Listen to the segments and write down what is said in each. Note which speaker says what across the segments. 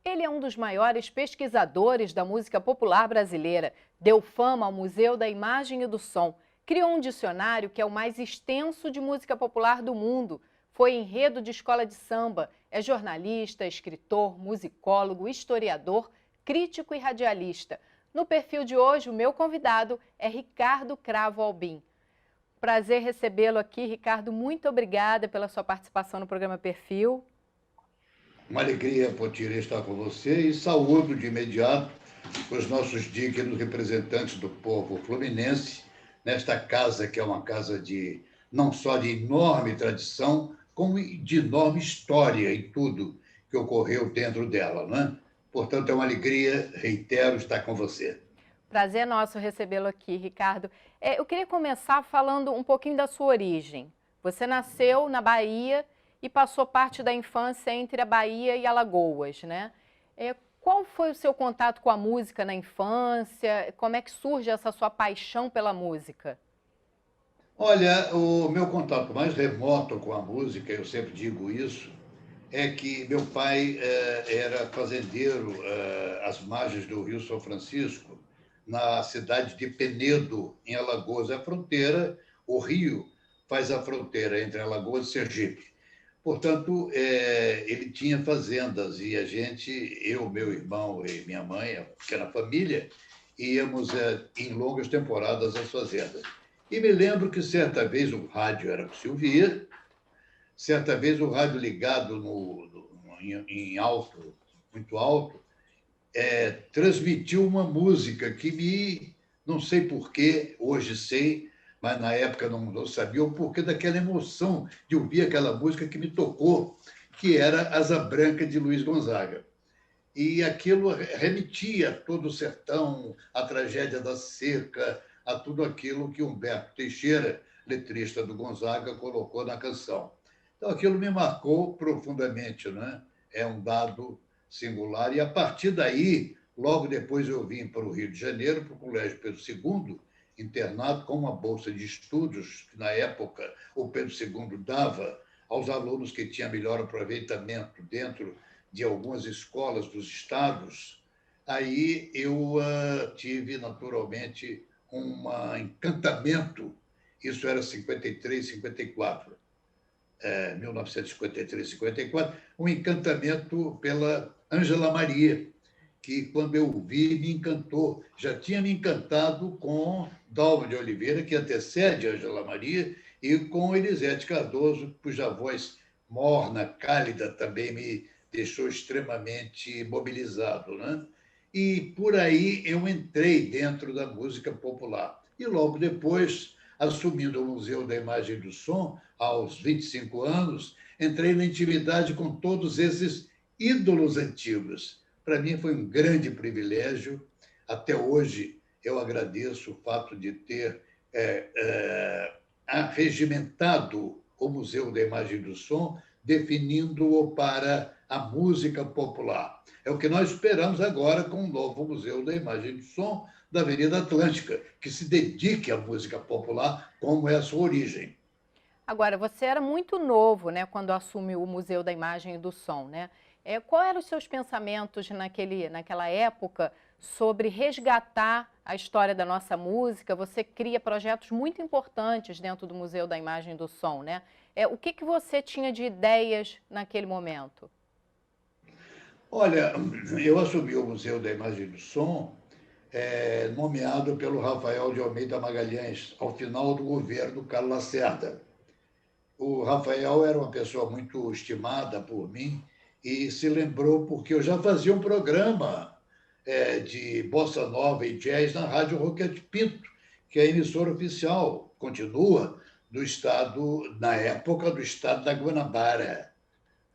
Speaker 1: Ele é um dos maiores pesquisadores da música popular brasileira. Deu fama ao Museu da Imagem e do Som. Criou um dicionário que é o mais extenso de música popular do mundo. Foi enredo de escola de samba. É jornalista, escritor, musicólogo, historiador, crítico e radialista. No perfil de hoje, o meu convidado é Ricardo Cravo Albim. Prazer recebê-lo aqui, Ricardo. Muito obrigada pela sua participação no programa Perfil.
Speaker 2: Uma alegria, Potira, estar com você e saúdo de imediato os nossos dignos representantes do povo fluminense nesta casa que é uma casa de não só de enorme tradição, como de enorme história em tudo que ocorreu dentro dela, né? Portanto, é uma alegria, reitero, estar com você.
Speaker 1: Prazer nosso recebê-lo aqui, Ricardo. Eu queria começar falando um pouquinho da sua origem. Você nasceu na Bahia e passou parte da infância entre a Bahia e Alagoas, né? Qual foi o seu contato com a música na infância? Como é que surge essa sua paixão pela música?
Speaker 2: Olha, o meu contato mais remoto com a música, eu sempre digo isso, é que meu pai era fazendeiro às margens do Rio São Francisco, na cidade de Penedo, em Alagoas. A fronteira, o rio faz a fronteira entre Alagoas e Sergipe. Portanto, ele tinha fazendas e a gente, eu, meu irmão e minha mãe, a pequena família, íamos em longas temporadas às fazendas. E me lembro que certa vez o rádio era o Silvia, certa vez o rádio ligado em alto, muito alto, transmitiu uma música que não sei porquê, hoje sei, mas na época não sabia o porquê daquela emoção de ouvir aquela música que me tocou, que era Asa Branca de Luiz Gonzaga. E aquilo remetia a todo o sertão, a tragédia da seca, a tudo aquilo que Humberto Teixeira, letrista do Gonzaga, colocou na canção. Então, aquilo me marcou profundamente, né? É um dado singular. E, a partir daí, logo depois eu vim para o Rio de Janeiro, para o Colégio Pedro II, internado com uma bolsa de estudos, que na época o Pedro II dava aos alunos que tinham melhor aproveitamento dentro de algumas escolas dos estados. Aí eu tive, naturalmente, um encantamento, isso era 53, 54, 1953, 54, um encantamento pela Ângela Maria, que, quando eu vi, me encantou. Já tinha me encantado com Dalva de Oliveira, que antecede Ângela Maria, e com Elisete Cardoso, cuja voz morna, cálida, também me deixou extremamente mobilizado, né? E por aí eu entrei dentro da música popular. E logo depois, assumindo o Museu da Imagem e do Som, aos 25 anos, entrei na intimidade com todos esses ídolos antigos. Para mim foi um grande privilégio. Até hoje eu agradeço o fato de ter arregimentado o Museu da Imagem e do Som, definindo-o para a música popular. É o que nós esperamos agora com o novo Museu da Imagem e do Som da Avenida Atlântica, que se dedique à música popular, como é a sua origem.
Speaker 1: Agora, você era muito novo, né, quando assumiu o Museu da Imagem e do Som, né? Qual eram os seus pensamentos naquela época sobre resgatar a história da nossa música? Você cria projetos muito importantes dentro do Museu da Imagem e do Som, né? O que você tinha de ideias naquele momento?
Speaker 2: Olha, eu assumi o Museu da Imagem e do Som nomeado pelo Rafael de Almeida Magalhães, ao final do governo Carlos Lacerda. O Rafael era uma pessoa muito estimada por mim e se lembrou porque eu já fazia um programa de bossa nova e jazz na Rádio Roquete Pinto, que é a emissora oficial, continua, do estado, na época, do estado da Guanabara.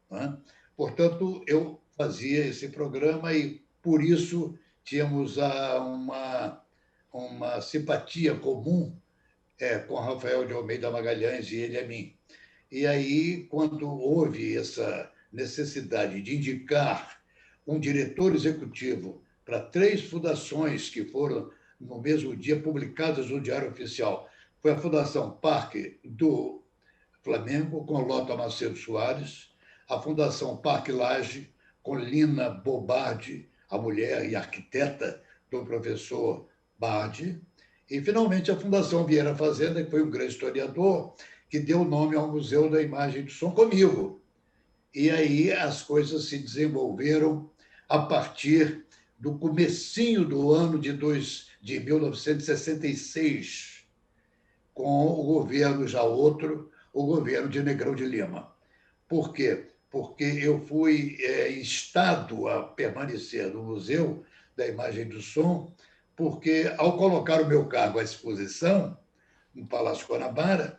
Speaker 2: Né? Portanto, eu fazia esse programa e, por isso, tínhamos uma simpatia comum com Rafael de Almeida Magalhães e ele a mim. E aí, quando houve essa necessidade de indicar um diretor executivo para 3 fundações que foram, no mesmo dia, publicadas no Diário Oficial, foi a Fundação Parque do Flamengo, com Lota Macedo Soares, a Fundação Parque Lage, com Lina Bobardi, a mulher e arquiteta do professor Bardi, e, finalmente, a Fundação Vieira Fazenda, que foi um grande historiador, que deu nome ao Museu da Imagem e do Som comigo. E aí as coisas se desenvolveram a partir do comecinho do ano de 1966, com o governo já outro, o governo de Negrão de Lima. Por quê? Porque eu fui instado a permanecer no Museu da Imagem e do Som, porque, ao colocar o meu cargo à exposição, no Palácio Guanabara,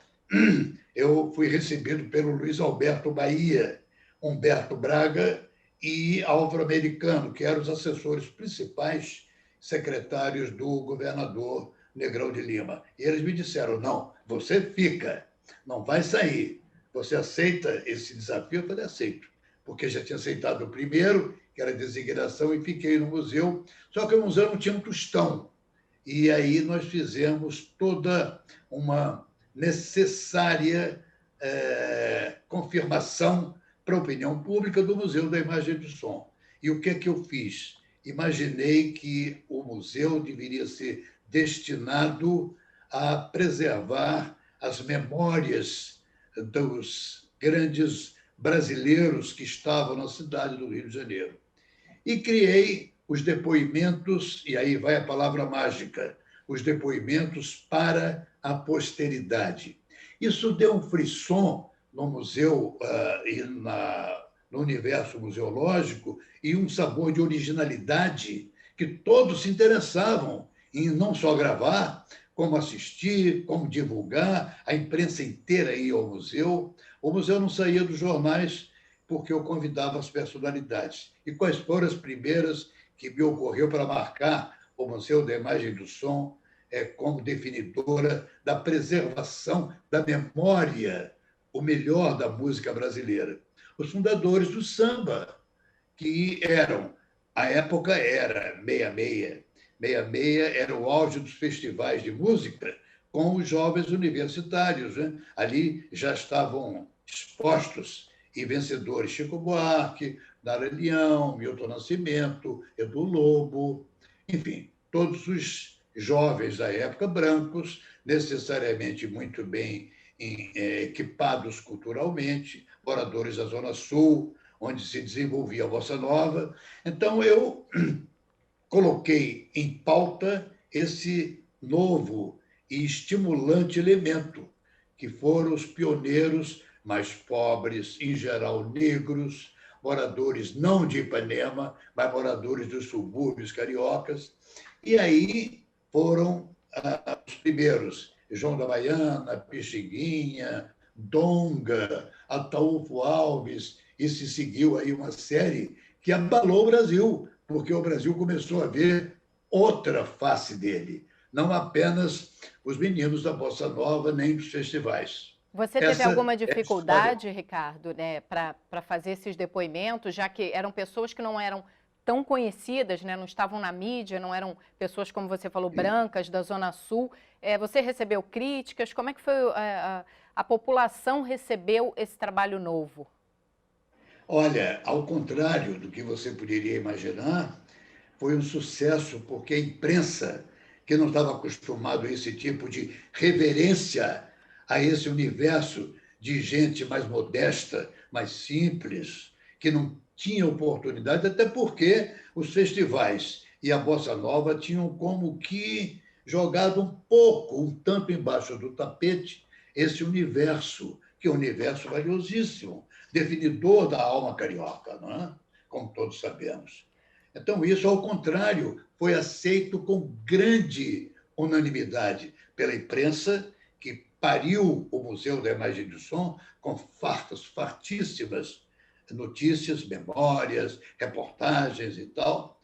Speaker 2: eu fui recebido pelo Luiz Alberto Bahia, Humberto Braga e Álvaro Americano, que eram os assessores principais, secretários do governador Negrão de Lima. E eles me disseram, não, você fica, não vai sair. Você aceita esse desafio? Eu falei, aceito, porque já tinha aceitado o primeiro, que era a designação, e fiquei no museu. Só que o museu não tinha um tostão. E aí nós fizemos toda uma necessária confirmação para a opinião pública do Museu da Imagem e do Som. E o que é que eu fiz? Imaginei que o museu deveria ser destinado a preservar as memórias dos grandes brasileiros que estavam na cidade do Rio de Janeiro. E criei os depoimentos, e aí vai a palavra mágica, os depoimentos para a posteridade. Isso deu um frisson no museu e no universo museológico e um sabor de originalidade que todos se interessavam em não só gravar, como assistir, como divulgar, a imprensa inteira ia ao museu. O museu não saía dos jornais porque eu convidava as personalidades. E quais foram as primeiras que me ocorreu para marcar o Museu da Imagem e do Som como definidora da preservação da memória, o melhor da música brasileira? Os fundadores do samba, que eram, a época era 66. 66 era o auge dos festivais de música com os jovens universitários, né? Ali já estavam expostos e vencedores Chico Buarque, Nara Leão, Milton Nascimento, Edu Lobo, enfim, todos os jovens da época, brancos, necessariamente muito bem equipados culturalmente, moradores da Zona Sul, onde se desenvolvia a Bossa Nova. Então, eu coloquei em pauta esse novo e estimulante elemento, que foram os pioneiros mais pobres, em geral negros, moradores não de Ipanema, mas moradores dos subúrbios cariocas. E aí foram os primeiros, João da Baiana, Pixinguinha, Donga, Ataúfo Alves, e se seguiu aí uma série que abalou o Brasil, porque o Brasil começou a ver outra face dele, não apenas os meninos da Bossa Nova, nem dos festivais.
Speaker 1: Você teve alguma dificuldade, Ricardo, né, para fazer esses depoimentos, já que eram pessoas que não eram tão conhecidas, né, não estavam na mídia, não eram pessoas, como você falou, brancas, da Zona Sul. Você recebeu críticas? Como é que foi a população recebeu esse trabalho novo?
Speaker 2: Olha, ao contrário do que você poderia imaginar, foi um sucesso porque a imprensa, que não estava acostumado a esse tipo de reverência a esse universo de gente mais modesta, mais simples, que não tinha oportunidade, até porque os festivais e a Bossa Nova tinham como que jogado um pouco, um tanto embaixo do tapete, esse universo, que é um universo valiosíssimo, definidor da alma carioca, não é? Como todos sabemos. Então, isso, ao contrário, foi aceito com grande unanimidade pela imprensa, que pariu o Museu da Imagem e do Som com fartíssimas notícias, memórias, reportagens e tal.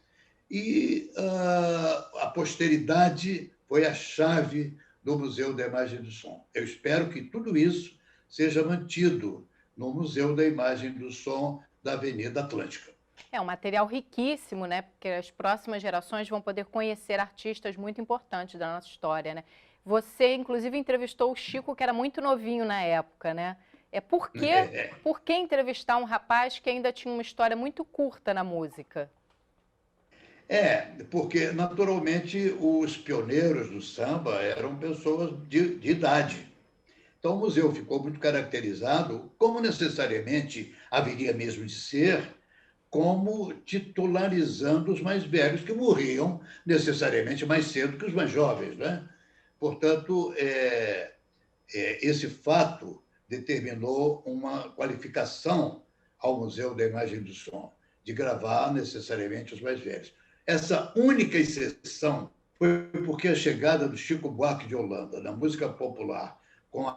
Speaker 2: E a posteridade foi a chave do Museu da Imagem e do Som. Eu espero que tudo isso seja mantido no Museu da Imagem e do Som da Avenida Atlântica.
Speaker 1: É um material riquíssimo, né? Porque as próximas gerações vão poder conhecer artistas muito importantes da nossa história, né? Você, inclusive, entrevistou o Chico, que era muito novinho na época, né? Por que entrevistar um rapaz que ainda tinha uma história muito curta na música?
Speaker 2: Porque, naturalmente, os pioneiros do samba eram pessoas de idade. Então, o museu ficou muito caracterizado, como necessariamente haveria mesmo de ser, como titularizando os mais velhos, que morriam necessariamente mais cedo que os mais jovens. Né? Portanto, esse fato determinou uma qualificação ao Museu da Imagem e do Som, de gravar necessariamente os mais velhos. Essa única exceção foi porque a chegada do Chico Buarque de Holanda na música popular com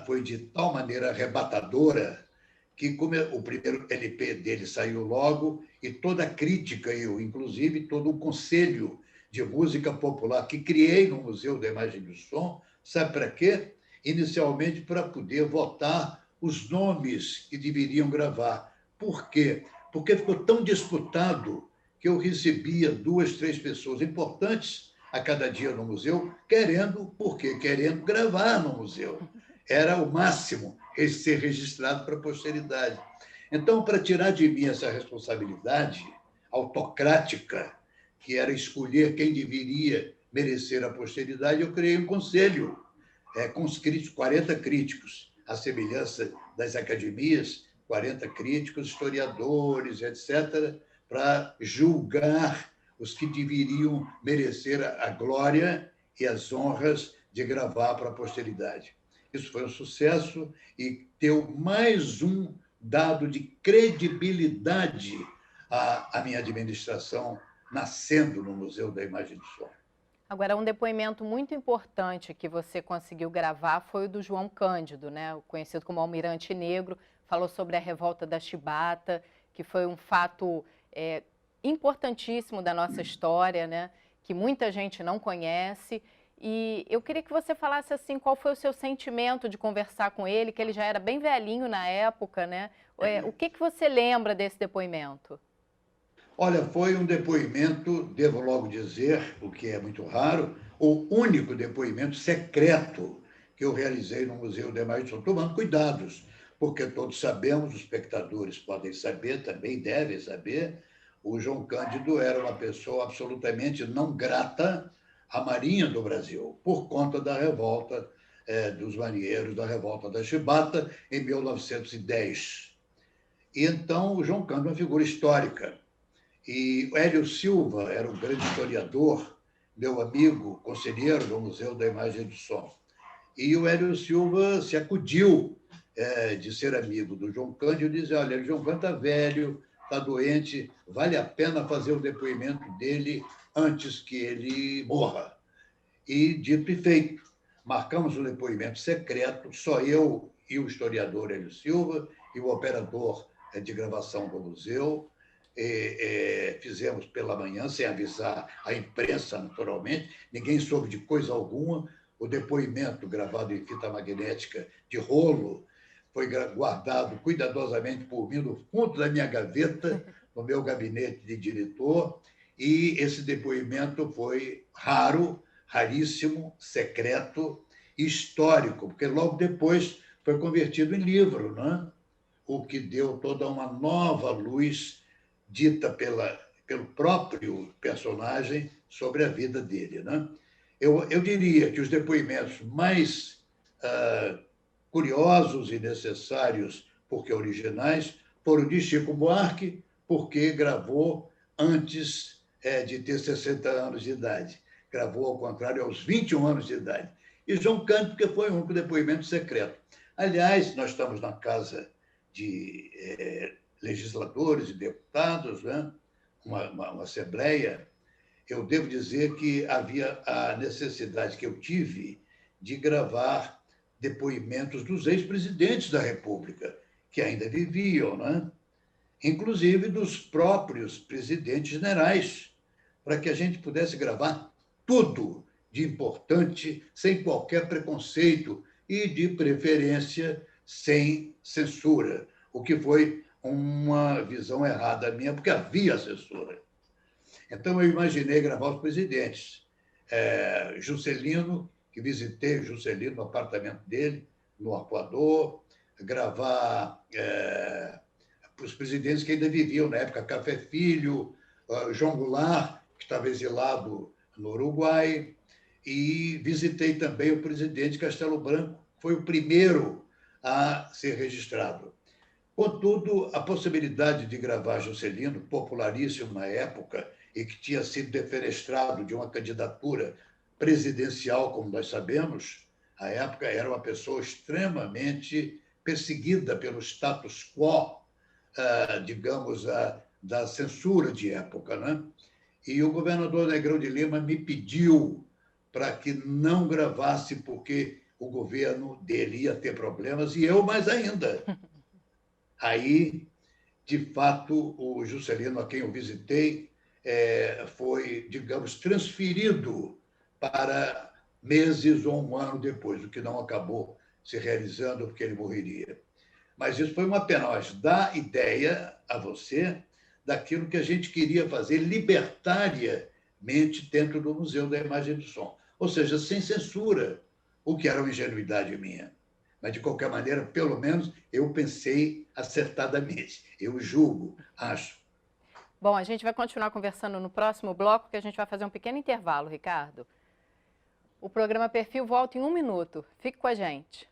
Speaker 2: foi de tal maneira arrebatadora que, como o primeiro LP dele saiu logo, e toda a crítica, eu, inclusive, todo o conselho de música popular que criei no Museu da Imagem e do Som, sabe para quê? Inicialmente para poder votar os nomes que deveriam gravar. Por quê? Porque ficou tão disputado que eu recebia 2, 3 pessoas importantes a cada dia no museu, por quê? Querendo gravar no museu. Era o máximo ser registrado para a posteridade. Então, para tirar de mim essa responsabilidade autocrática, que era escolher quem deveria merecer a posteridade, eu criei um conselho com os críticos, 40 críticos, à semelhança das academias, 40 críticos, historiadores, etc., para julgar os que deveriam merecer a glória e as honras de gravar para a posteridade. Isso foi um sucesso e deu mais um dado de credibilidade à minha administração, nascendo no Museu da Imagem do Som.
Speaker 1: Agora, um depoimento muito importante que você conseguiu gravar foi o do João Cândido, né? Conhecido como Almirante Negro, falou sobre a revolta da Chibata, que foi um fato importantíssimo da nossa história, né? Que muita gente não conhece. E eu queria que você falasse assim, qual foi o seu sentimento de conversar com ele, que ele já era bem velhinho na época, né? O que você lembra desse depoimento?
Speaker 2: Olha, foi um depoimento, devo logo dizer, o que é muito raro, o único depoimento secreto que eu realizei no Museu da Imagem do Som, tomando cuidados, porque todos sabemos, os espectadores podem saber, também devem saber, o João Cândido era uma pessoa absolutamente não grata à Marinha do Brasil, por conta da revolta dos marinheiros, da revolta da Chibata, em 1910. E então, o João Cândido é uma figura histórica. E o Hélio Silva era um grande historiador, meu amigo, conselheiro do Museu da Imagem e do Som. E o Hélio Silva se acudiu de ser amigo do João Cândido e dizia, olha, o João Cândido está velho, está doente, vale a pena fazer o depoimento dele antes que ele morra. E dito e feito, marcamos um depoimento secreto, só eu e o historiador Hélio Silva e o operador de gravação do museu, fizemos pela manhã, sem avisar a imprensa, naturalmente, ninguém soube de coisa alguma. O depoimento gravado em fita magnética de rolo foi guardado cuidadosamente por mim no fundo da minha gaveta, no meu gabinete de diretor, e esse depoimento foi raro, raríssimo, secreto, histórico, porque logo depois foi convertido em livro, né? O que deu toda uma nova luz dita pelo próprio personagem sobre a vida dele. Né? Eu diria que os depoimentos mais curiosos e necessários, porque originais, foram de Chico Buarque, porque gravou antes de ter 60 anos de idade. Gravou, ao contrário, aos 21 anos de idade. E João Cândido, porque foi um depoimento secreto. Aliás, nós estamos na casa de legisladores e deputados, né? uma assembleia, eu devo dizer que havia a necessidade que eu tive de gravar depoimentos dos ex-presidentes da República, que ainda viviam, né? Inclusive dos próprios presidentes generais, para que a gente pudesse gravar tudo de importante, sem qualquer preconceito e, de preferência, sem censura, o que foi uma visão errada minha, porque havia censura. Então, eu imaginei gravar os presidentes. Juscelino, que visitei o Juscelino no apartamento dele, no Arpoador, gravar para os presidentes que ainda viviam na época, Café Filho, João Goulart, que estava exilado no Uruguai, e visitei também o presidente Castelo Branco, que foi o primeiro a ser registrado. Contudo, a possibilidade de gravar Juscelino, popularíssimo na época, e que tinha sido defenestrado de uma candidatura presidencial, como nós sabemos, à época era uma pessoa extremamente perseguida pelo status quo, digamos, da censura de época, né? E o governador Negrão de Lima me pediu para que não gravasse, porque o governo dele ia ter problemas, e eu mais ainda. Aí, de fato, o Juscelino, a quem eu visitei, foi, digamos, transferido para meses ou um ano depois, o que não acabou se realizando, porque ele morreria. Mas isso foi uma pena, mas dá ideia a você daquilo que a gente queria fazer libertariamente dentro do Museu da Imagem e do Som. Ou seja, sem censura, o que era uma ingenuidade minha. Mas, de qualquer maneira, pelo menos, eu pensei acertadamente. Eu julgo, acho.
Speaker 1: Bom, a gente vai continuar conversando no próximo bloco, que a gente vai fazer um pequeno intervalo, Ricardo. O programa Perfil volta em 1 minuto. Fique com a gente.